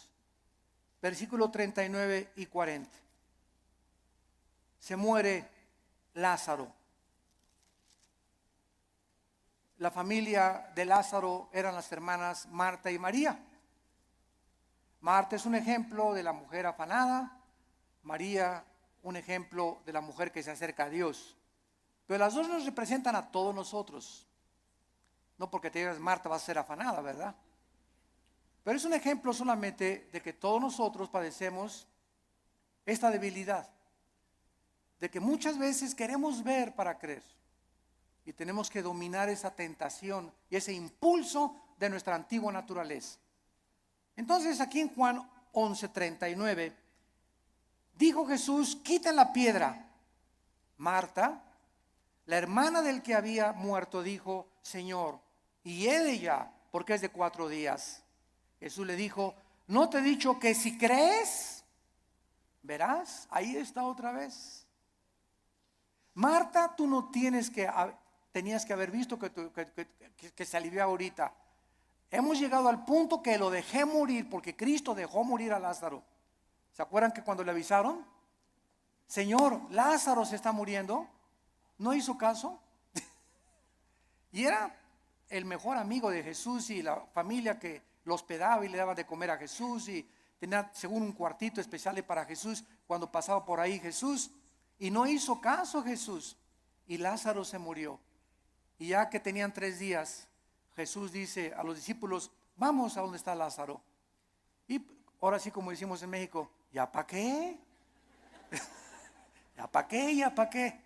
Speaker 1: versículo 39 y 40. Se muere Lázaro. La familia de Lázaro eran las hermanas Marta y María. Marta es un ejemplo de la mujer afanada, María un ejemplo de la mujer que se acerca a Dios. Pero las dos nos representan a todos nosotros. No porque te digas Marta va a ser afanada, ¿verdad? Pero es un ejemplo solamente de que todos nosotros padecemos esta debilidad, de que muchas veces queremos ver para creer, y tenemos que dominar esa tentación y ese impulso de nuestra antigua naturaleza. Entonces aquí en Juan 11:39 dijo Jesús: quiten la piedra. Marta, la hermana del que había muerto, dijo: Señor, y he de ya, porque es de 4 días. Jesús le dijo: ¿no te he dicho que si crees, verás? Ahí está otra vez. Marta, tú no tenías que haber visto que se alivió ahorita. Hemos llegado al punto que lo dejé morir, porque Cristo dejó morir a Lázaro. ¿Se acuerdan que cuando le avisaron? Señor, Lázaro se está muriendo? no hizo caso. Y era el mejor amigo de Jesús y la familia que lo hospedaba y le daba de comer a Jesús, y tenía según un cuartito especial para Jesús cuando pasaba por ahí Jesús. Y no hizo caso Jesús, y Lázaro se murió. Y ya que tenían 3 días, Jesús dice a los discípulos: vamos a donde está Lázaro. Y ahora sí, como decimos en México, ¿ya para qué? ¿Ya para qué? ¿Ya para qué?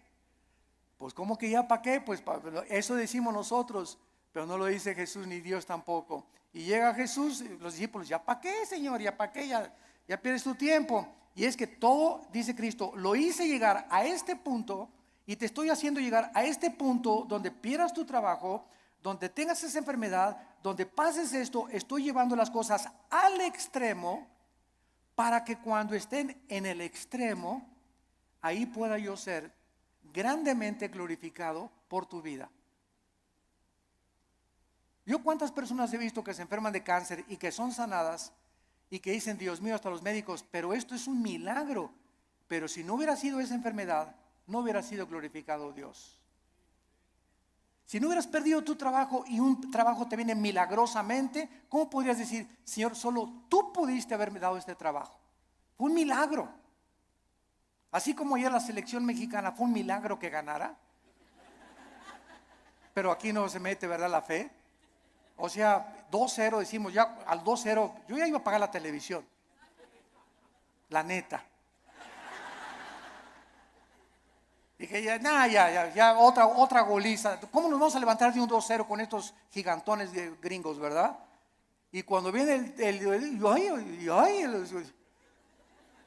Speaker 1: Pues ¿cómo que ya para qué? Pues eso decimos nosotros, pero no lo dice Jesús ni Dios tampoco. Y llega Jesús, los discípulos: ¿ya para qué, Señor? ¿Ya para qué? Ya pierdes tu tiempo. Y es que todo, dice Cristo, lo hice llegar a este punto, y te estoy haciendo llegar a este punto donde pierdas tu trabajo, donde tengas esa enfermedad, donde pases esto. Estoy llevando las cosas al extremo para que cuando estén en el extremo, ahí pueda yo ser grandemente glorificado por tu vida. Yo cuántas personas he visto que se enferman de cáncer y que son sanadas y que dicen: Dios mío, hasta los médicos, pero esto es un milagro. Pero si no hubiera sido esa enfermedad, no hubiera sido glorificado Dios. Si no hubieras perdido tu trabajo y un trabajo te viene milagrosamente, ¿cómo podrías decir: Señor, solo tú pudiste haberme dado este trabajo? Fue un milagro. Así como ayer la selección mexicana fue un milagro que ganara. Pero aquí no se mete, ¿verdad?, la fe. O sea, 2-0, decimos, ya al 2-0, yo ya iba a pagar la televisión. La neta. Dije, ya, otra goliza. ¿Cómo nos vamos a levantar de un 2-0 con estos gigantones de gringos, verdad? Y cuando viene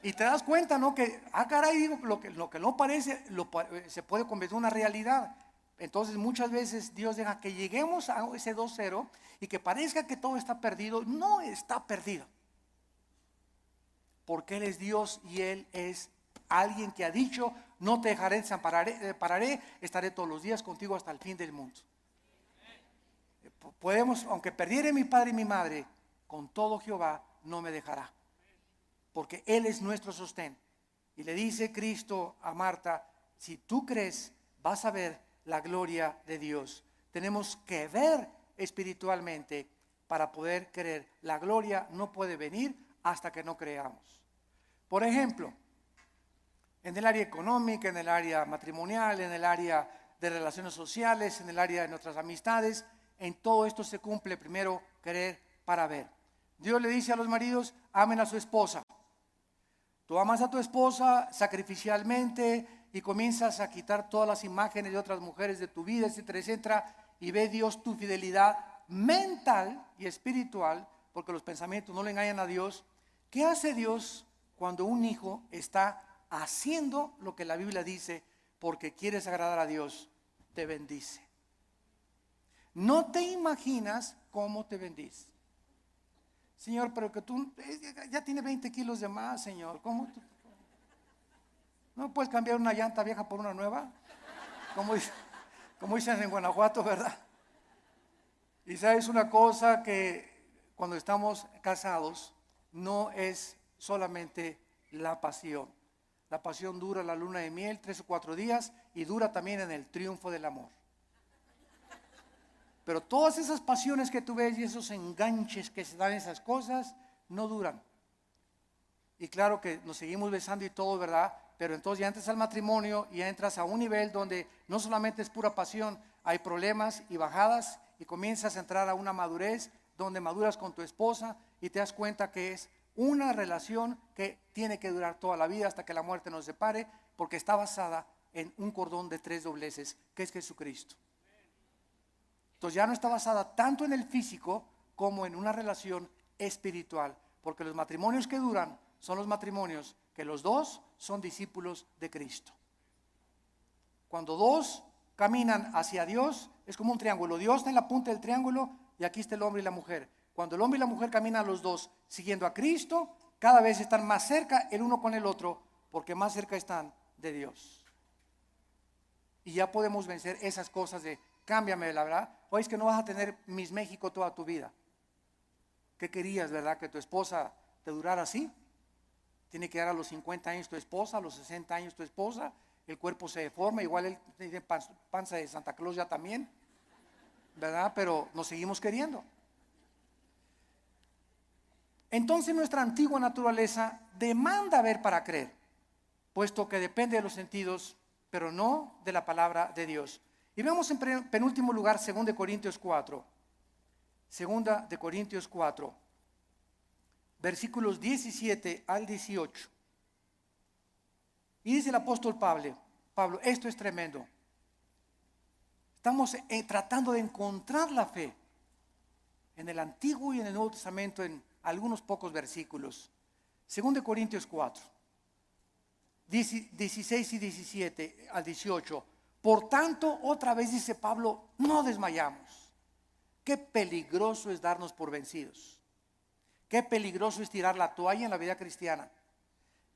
Speaker 1: y te das cuenta, ¿no? Que, caray, digo, lo que no parece, se puede convertir en una realidad. Entonces muchas veces Dios deja que lleguemos a ese 2-0 y que parezca que todo está perdido. No está perdido, porque Él es Dios y Él es alguien que ha dicho: no te dejaré, desampararé, estaré todos los días contigo hasta el fin del mundo. Podemos, aunque perdiere mi padre y mi madre, con todo Jehová no me dejará, porque Él es nuestro sostén. Y le dice Cristo a Marta: si tú crees, vas a ver la gloria de Dios. Tenemos que ver espiritualmente para poder creer. La gloria no puede venir hasta que no creamos. Por ejemplo, en el área económica, en el área matrimonial, en el área de relaciones sociales, en el área de nuestras amistades, en todo esto se cumple primero creer para ver. Dios le dice a los maridos: amen a su esposa. Tú amas a tu esposa sacrificialmente y comienzas a quitar todas las imágenes de otras mujeres de tu vida, etcétera, etcétera, y ve Dios tu fidelidad mental y espiritual, porque los pensamientos no le engañan a Dios. ¿Qué hace Dios cuando un hijo está haciendo lo que la Biblia dice porque quieres agradar a Dios? Te bendice. No te imaginas cómo te bendice. Señor, pero que tú ya tiene 20 kilos de más, Señor. ¿Cómo tú? ¿No puedes cambiar una llanta vieja por una nueva? Como dicen en Guanajuato, ¿verdad? Y sabes una cosa, que cuando estamos casados no es solamente la pasión. La pasión dura la luna de miel 3 o 4 días y dura también en el triunfo del amor. Pero todas esas pasiones que tú ves y esos enganches que se dan esas cosas no duran. Y claro que nos seguimos besando y todo, ¿verdad? Pero entonces ya entras al matrimonio y ya entras a un nivel donde no solamente es pura pasión, hay problemas y bajadas, y comienzas a entrar a una madurez donde maduras con tu esposa y te das cuenta que es una relación que tiene que durar toda la vida hasta que la muerte nos separe, porque está basada en un cordón de 3 dobleces, que es Jesucristo. Entonces ya no está basada tanto en el físico como en una relación espiritual, porque los matrimonios que duran son los matrimonios que los dos son discípulos de Cristo. Cuando dos caminan hacia Dios, es como un triángulo. Dios está en la punta del triángulo y aquí está el hombre y la mujer. Cuando el hombre y la mujer caminan los dos siguiendo a Cristo, cada vez están más cerca el uno con el otro, porque más cerca están de Dios. Y ya podemos vencer esas cosas de: cámbiame, la verdad. Oye, es que no vas a tener Miss México toda tu vida. ¿Qué querías, verdad? ¿Que tu esposa te durara así? Tiene que dar a los 50 años tu esposa, a los 60 años tu esposa, el cuerpo se deforma, igual él tiene panza de Santa Claus ya también, ¿verdad? Pero nos seguimos queriendo. Entonces nuestra antigua naturaleza demanda ver para creer, puesto que depende de los sentidos, pero no de la palabra de Dios. Y vemos en penúltimo lugar 2 Corintios 4. 2 Corintios 4, versículos 17 al 18. Y dice el apóstol Pablo, esto es tremendo. Estamos tratando de encontrar la fe en el Antiguo y en el Nuevo Testamento en algunos pocos versículos. 2 Corintios 4, 16 y 17 al 18. Por tanto, otra vez dice Pablo, no desmayamos. Qué peligroso es darnos por vencidos. Qué peligroso es tirar la toalla en la vida cristiana.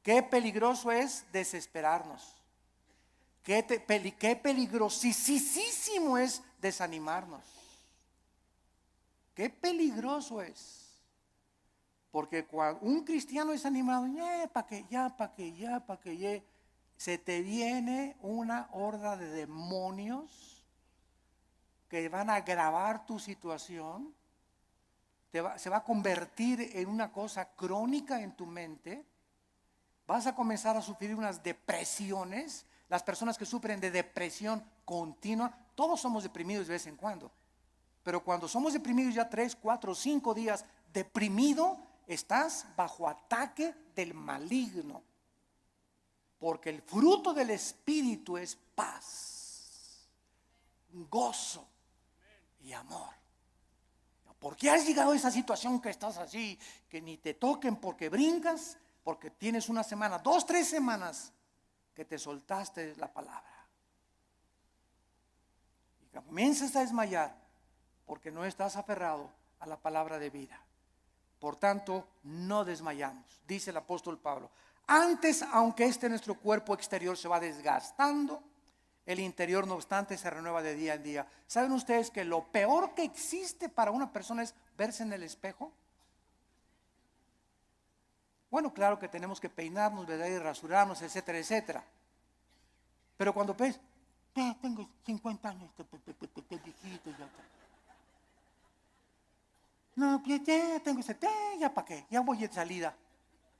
Speaker 1: Qué peligroso es desesperarnos. Qué peligrosísimo es desanimarnos. Qué peligroso es. Porque cuando un cristiano es animado, se te viene una horda de demonios que van a agravar tu situación. Se va a convertir en una cosa crónica en tu mente. Vas a comenzar a sufrir unas depresiones. Las personas que sufren de depresión continua, todos somos deprimidos de vez en cuando. Pero cuando somos deprimidos ya 3, 4, 5 días deprimido, estás bajo ataque del maligno. Porque el fruto del Espíritu es paz, gozo y amor. ¿Por qué has llegado a esa situación que estás así, que ni te toquen porque brincas? Porque tienes una semana, 2, 3 semanas que te soltaste la palabra. Y comienzas a desmayar porque no estás aferrado a la palabra de vida. Por tanto, no desmayamos, dice el apóstol Pablo. Antes, aunque nuestro cuerpo exterior se va desgastando, el interior no obstante se renueva de día en día. ¿Saben ustedes que lo peor que existe para una persona es verse en el espejo? Bueno, claro que tenemos que peinarnos, ¿verdad? Y rasurarnos, etcétera, etcétera. Pero cuando ves, tengo 50 años, viejito ya. No, ya tengo 70, ya para qué, ya voy de salida.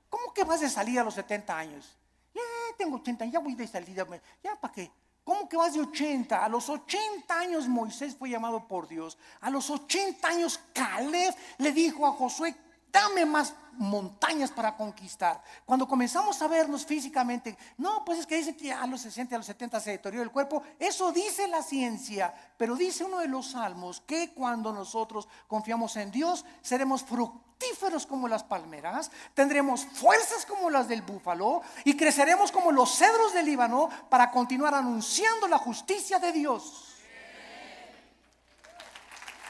Speaker 1: ¿Cómo que vas de salida a los 70 años? Ya tengo 80, ya voy de salida, ya para qué. ¿Cómo que vas de 80? A los 80 años Moisés fue llamado por Dios. A los 80 años Caleb le dijo a Josué, dame más montañas para conquistar. Cuando comenzamos a vernos físicamente, no, pues es que dice que a los 60, a los 70 se deteriora el cuerpo. Eso dice la ciencia, pero dice uno de los salmos que cuando nosotros confiamos en Dios, seremos fructíferos como las palmeras, tendremos fuerzas como las del búfalo y creceremos como los cedros del Líbano para continuar anunciando la justicia de Dios.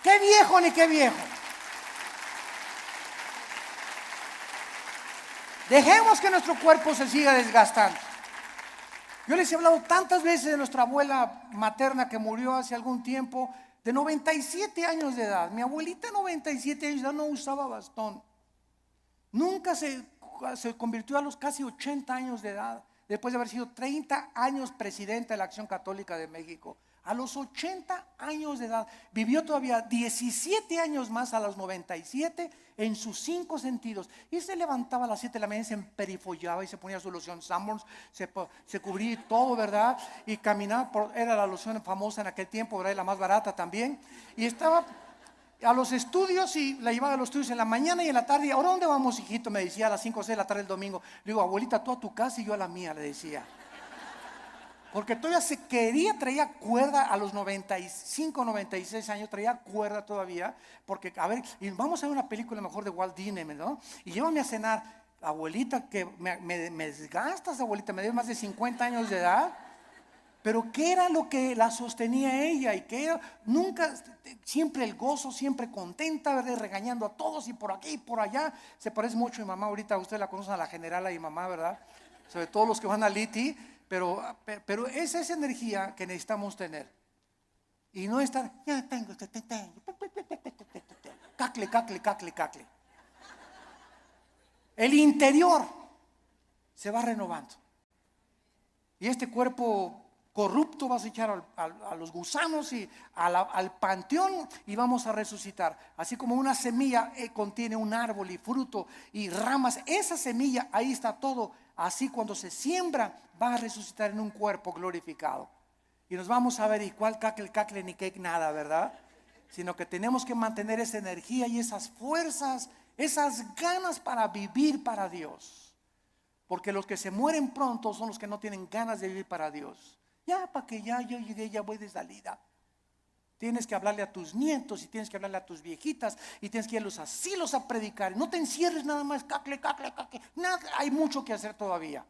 Speaker 1: ¡Qué viejo ni qué viejo! Dejemos que nuestro cuerpo se siga desgastando. Yo les he hablado tantas veces de nuestra abuela materna que murió hace algún tiempo, de 97 años de edad. Mi abuelita 97 años de edad no usaba bastón. Nunca se convirtió a los casi 80 años de edad, después de haber sido 30 años presidenta de la Acción Católica de México. A los 80 años de edad, vivió todavía 17 años más a los 97 en sus 5 sentidos. Y se levantaba a las 7 de la mañana, se emperifollaba y se ponía su loción Sanborns, se cubría todo, ¿verdad? Y caminaba, era la loción famosa en aquel tiempo, ¿verdad? Y la más barata también. Y estaba a los estudios y la llevaba a los estudios en la mañana y en la tarde. ¿Ahora dónde vamos, hijito? Me decía a las 5 o 6 de la tarde el domingo. Le digo, abuelita, tú a tu casa y yo a la mía, le decía. Porque todavía traía cuerda a los 95, 96 años, traía cuerda todavía, porque, a ver, y vamos a ver una película mejor de Walt Disney, ¿no? Y llévame a cenar, abuelita, que me desgastas, abuelita, me dio más de 50 años de edad, pero ¿qué era lo que la sostenía ella? Y que era, nunca, siempre el gozo, siempre contenta, ¿verdad? Regañando a todos y por aquí y por allá. Se parece mucho a mi mamá, ahorita ustedes la conocen, a la generala y mamá, ¿verdad? Sobre todo los que van a Liti. Pero esa es energía que necesitamos tener. Y no estar, ya tengo, cacle. El interior se va renovando. Y este cuerpo corrupto vas a echar a los gusanos y al panteón y vamos a resucitar. Así como una semilla contiene un árbol y fruto y ramas, esa semilla, ahí está todo. Así cuando se siembra va a resucitar en un cuerpo glorificado. Y nos vamos a ver, y cuál cacle ni cake nada, ¿verdad? Sino que tenemos que mantener esa energía y esas fuerzas, esas ganas para vivir para Dios. Porque los que se mueren pronto son los que no tienen ganas de vivir para Dios. Ya, para que ya yo llegué, ya voy de salida. Tienes que hablarle a tus nietos y tienes que hablarle a tus viejitas y tienes que ir a los asilos a predicar. No te encierres nada más, cacle. Nada, hay mucho que hacer todavía.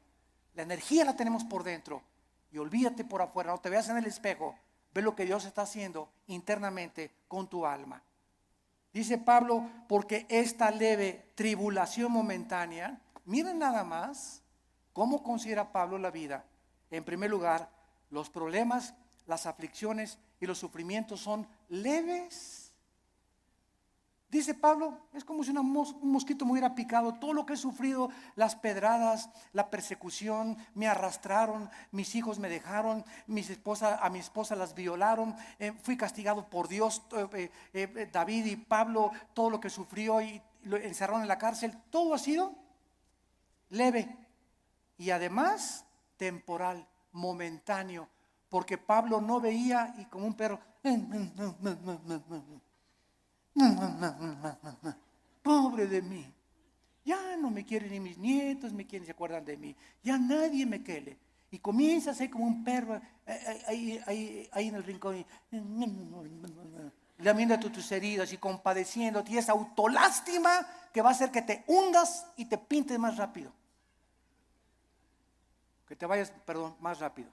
Speaker 1: La energía la tenemos por dentro y olvídate por afuera. No te veas en el espejo, ve lo que Dios está haciendo internamente con tu alma. Dice Pablo, porque esta leve tribulación momentánea, miren nada más cómo considera Pablo la vida. En primer lugar, los problemas, las aflicciones y los sufrimientos son leves. Dice Pablo, es como si un mosquito me hubiera picado. Todo lo que he sufrido, las pedradas, la persecución, me arrastraron, mis hijos me dejaron, a mi esposa las violaron, fui castigado por Dios. David y Pablo, todo lo que sufrió y lo encerraron en la cárcel, todo ha sido leve y además temporal, momentáneo, porque Pablo no veía y como un perro, pobre de mí, ya no me quieren ni mis nietos, se acuerdan de mí, ya nadie me quiere. Y comienza a ser como un perro ahí en el rincón, lamiéndote tus heridas y compadeciéndote, y esa autolástima que va a hacer que te hundas y te pintes más rápido. Que te vayas, más rápido.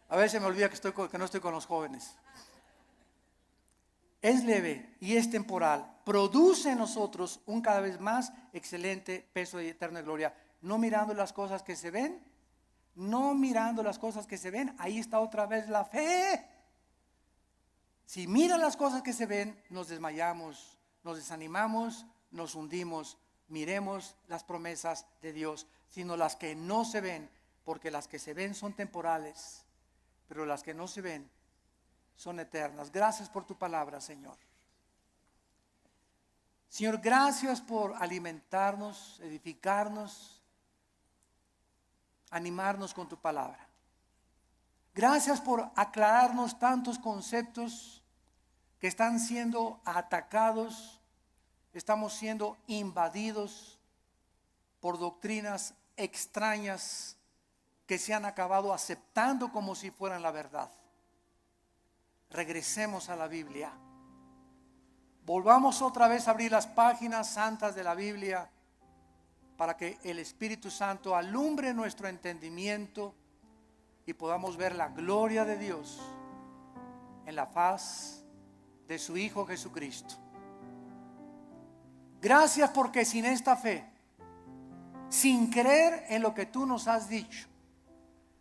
Speaker 1: A veces me olvida que no estoy con los jóvenes. Es leve y es temporal. Produce en nosotros un cada vez más excelente peso de eterna gloria. No mirando las cosas que se ven. No mirando las cosas que se ven. Ahí está otra vez la fe. Si miran las cosas que se ven, nos desmayamos, nos desanimamos, nos hundimos. Miremos las promesas de Dios, sino las que no se ven, porque las que se ven son temporales, pero las que no se ven son eternas. Gracias por tu palabra, Señor. Señor, gracias por alimentarnos, edificarnos, animarnos con tu palabra. Gracias por aclararnos tantos conceptos que están siendo atacados. Estamos siendo invadidos por doctrinas extrañas que se han acabado aceptando como si fueran la verdad. Regresemos a la Biblia. Volvamos otra vez a abrir las páginas santas de la Biblia para que el Espíritu Santo alumbre nuestro entendimiento y podamos ver la gloria de Dios en la faz de su Hijo Jesucristo. Gracias porque sin esta fe, sin creer en lo que tú nos has dicho,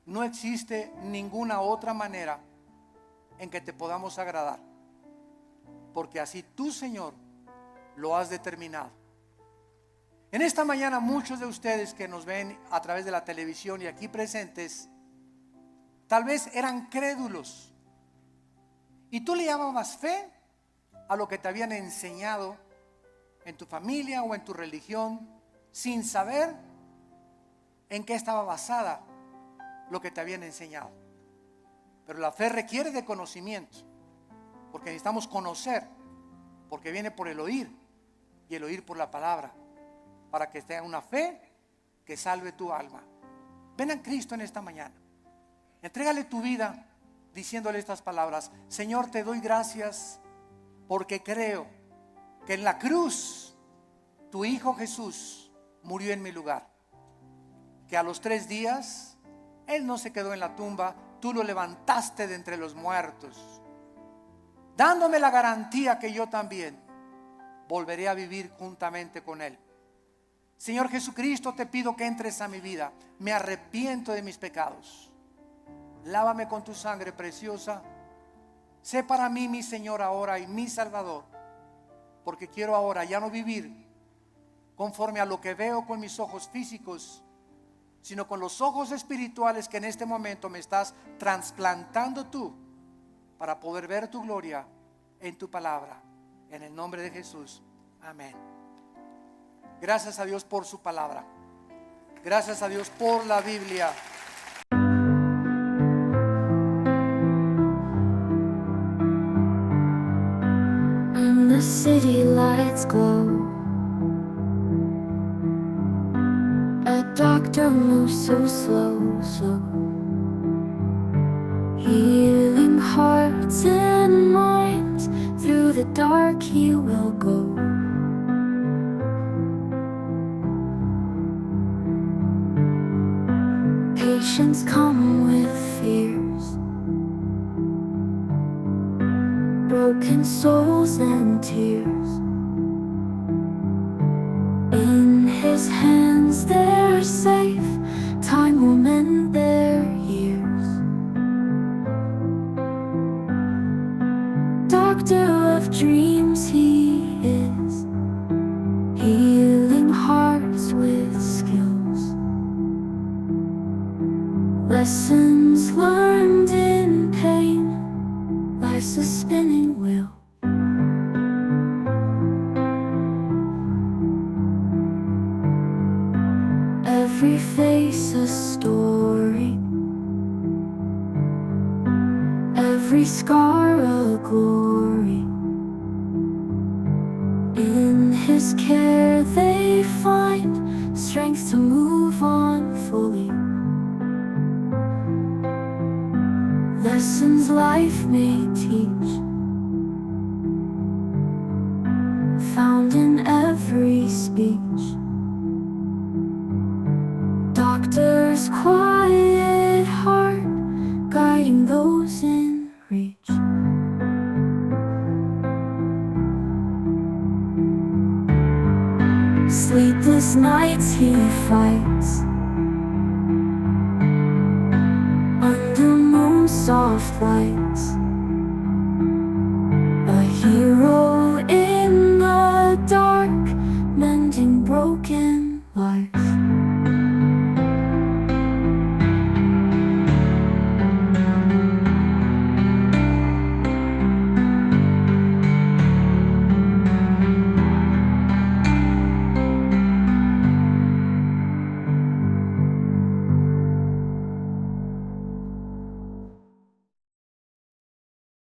Speaker 1: no existe ninguna otra manera en que te podamos agradar. Porque así tú, Señor, lo has determinado. En esta mañana muchos de ustedes que nos ven a través de la televisión y aquí presentes, tal vez eran crédulos. Y tú le llamabas fe a lo que te habían enseñado en tu familia o en tu religión, sin saber en qué estaba basada lo que te habían enseñado. Pero la fe requiere de conocimiento, porque necesitamos conocer, porque viene por el oír y el oír por la palabra, para que tenga una fe que salve tu alma. Ven a Cristo en esta mañana, entrégale tu vida diciéndole estas palabras: Señor, te doy gracias porque creo que en la cruz tu Hijo Jesús murió en mi lugar, que a los 3 días Él no se quedó en la tumba, tú lo levantaste de entre los muertos, dándome la garantía que yo también volveré a vivir juntamente con Él. Señor Jesucristo, te pido que entres a mi vida. Me arrepiento de mis pecados. Lávame con tu sangre preciosa. Sé para mí mi Señor ahora y mi Salvador, porque quiero ahora ya no vivir conforme a lo que veo con mis ojos físicos, sino con los ojos espirituales que en este momento me estás trasplantando tú para poder ver tu gloria en tu palabra. En el nombre de Jesús. Amén. Gracias a Dios por su palabra. Gracias a Dios por la Biblia.
Speaker 2: And the city lights glow. A doctor moves so slow, slow, healing hearts and minds. Through the dark he will go. Patients come with fears, broken souls and tears. In his hands they're safe, time will mend their years. Doctor of dreams he is, healing hearts with skills. Lessons learned in pain, life's a spinning wheel. Every face a story, every scar a glory. In his care they find strength to move on fully. Lessons life may teach, found in every speech. Doctor's quiet heart, guiding those in reach. Sleepless nights he fights, under moon's soft lights.